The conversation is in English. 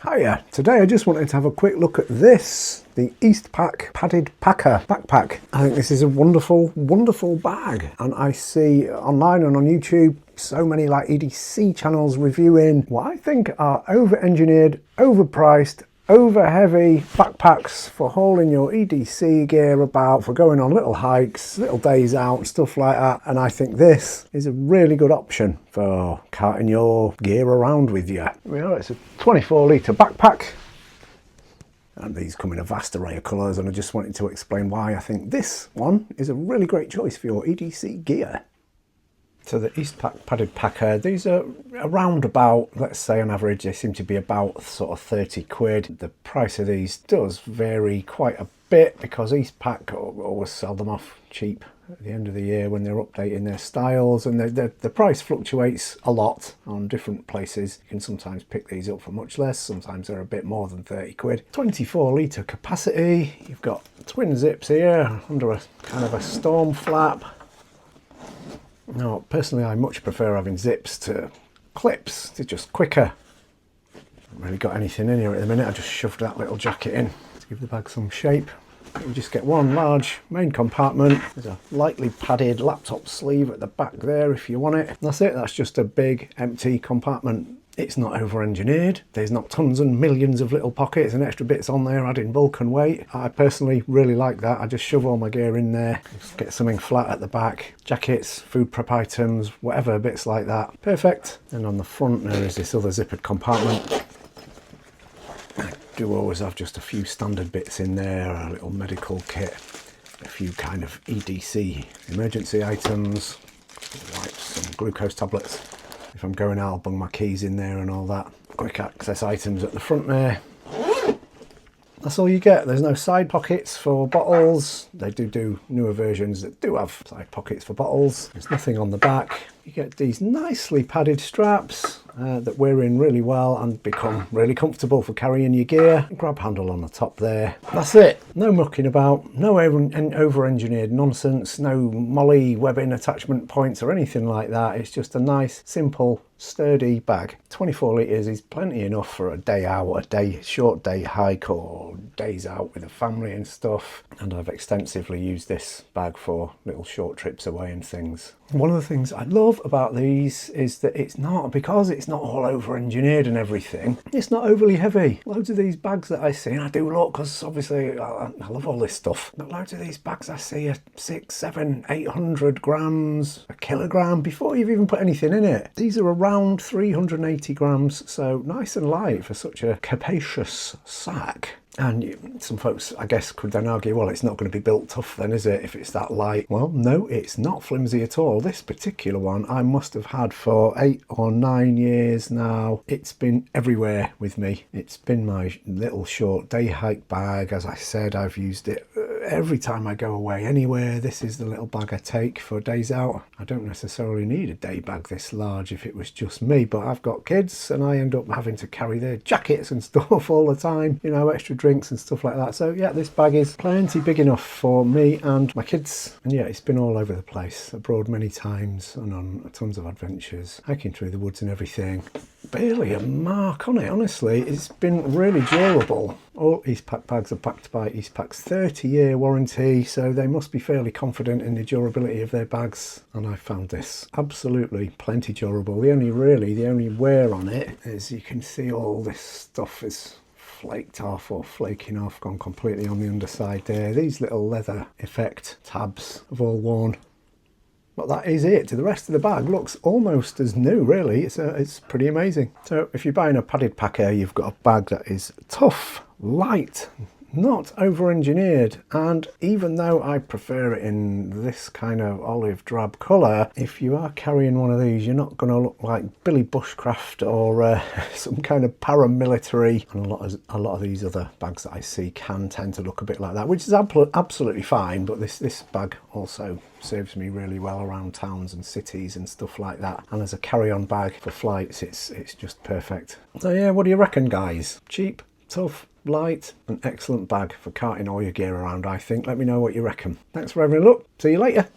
Hiya, today I just wanted to have a quick look at this, the Eastpak padded Pak'r backpack. I think this is a wonderful, wonderful bag, and I see online and on YouTube so many like EDC channels reviewing what I think are over-engineered, overpriced, over-heavy backpacks for hauling your EDC gear about, for going on little hikes, little days out, stuff like that. And I think this is a really good option for carting your gear around with you. It's a 24-litre backpack, and these come in a vast array of colours, and I just wanted to explain why I think this one is a really great choice for your EDC gear. So the Eastpak padded Pak'r, these are around about, let's say on average, they seem to be about sort of 30 quid. The price of these does vary quite a bit because Eastpak always sell them off cheap at the end of the year when they're updating their styles, and the price fluctuates a lot on different places. You can sometimes pick these up for much less, sometimes they're a bit more than 30 quid. 24-litre capacity, you've got twin zips here under a kind of a storm flap. Now, personally, I much prefer having zips to clips. They're just quicker. Haven't really got anything in here at the minute. I just shoved that little jacket in to give the bag some shape. You just get one large main compartment. There's a lightly padded laptop sleeve at the back there if you want it. That's it. That's just a big empty compartment. It's not over-engineered. There's not tons and millions of little pockets and extra bits on there adding bulk and weight. I personally really like that. I just shove all my gear in there, just get something flat at the back. Jackets, food prep items, whatever, bits like that. Perfect. And on the front there is this other zippered compartment. I do always have just a few standard bits in there, a little medical kit, a few kind of EDC emergency items, wipes and glucose tablets. If I'm going out, I'll bung my keys in there and all that. Quick access items at the front there. That's all you get. There's no side pockets for bottles. They do newer versions that do have side pockets for bottles. There's nothing on the back. You get these nicely padded straps that wear in really well and become really comfortable for carrying your gear. Grab handle on the top there. That's it. No mucking about, no over-engineered nonsense, no molly webbing attachment points or anything like that. It's just a nice, simple, sturdy bag. 24 litres is plenty enough for a day out, short day hike or days out with a family and stuff. And I've extensively used this bag for little short trips away and things. One of the things I love about these is that because it's not all over engineered and everything, it's not overly heavy. Loads of these bags that I see, and I do look because obviously I love all this stuff, but loads of these bags I see are 600, 700, 800 grams, a kilogram before you've even put anything in it. These are around 380 grams, so nice and light for such a capacious sack. And some folks, I guess, could then argue, well, it's not going to be built tough then, is it, if it's that light? Well, no, it's not flimsy at all. This particular one I must have had for 8 or 9 years now. It's been everywhere with me. It's been my little short day hike bag. As I said, I've used it every time I go away anywhere. This is the little bag I take for days out. I don't necessarily need a day bag this large if it was just me, but I've got kids and I end up having to carry their jackets and stuff all the time, you know, extra drinks and stuff like that. So yeah, this bag is plenty big enough for me and my kids. And yeah, it's been all over the place, abroad many times and on tons of adventures, hiking through the woods and everything. Barely a mark on it, honestly. It's been really durable. All Eastpak bags are backed by Eastpak's 30-year warranty, so they must be fairly confident in the durability of their bags. And I found this absolutely plenty durable. The only wear on it is you can see all this stuff is flaked off or flaking off, gone completely on the underside there. These little leather effect tabs have all worn. But that is it. The rest of the bag looks almost as new, really. It's pretty amazing. So if you're buying a padded Pak'r, you've got a bag that is tough, light, not over-engineered, and even though I prefer it in this kind of olive drab colour, if you are carrying one of these, you're not going to look like Billy Bushcraft or some kind of paramilitary. And a lot of these other bags that I see can tend to look a bit like that, which is absolutely fine, but this bag also serves me really well around towns and cities and stuff like that. And as a carry-on bag for flights, it's just perfect. So yeah, what do you reckon, guys? Cheap, tough, light, an excellent bag for carting all your gear around, I think. Let me know what you reckon. Thanks for having a look. See you later.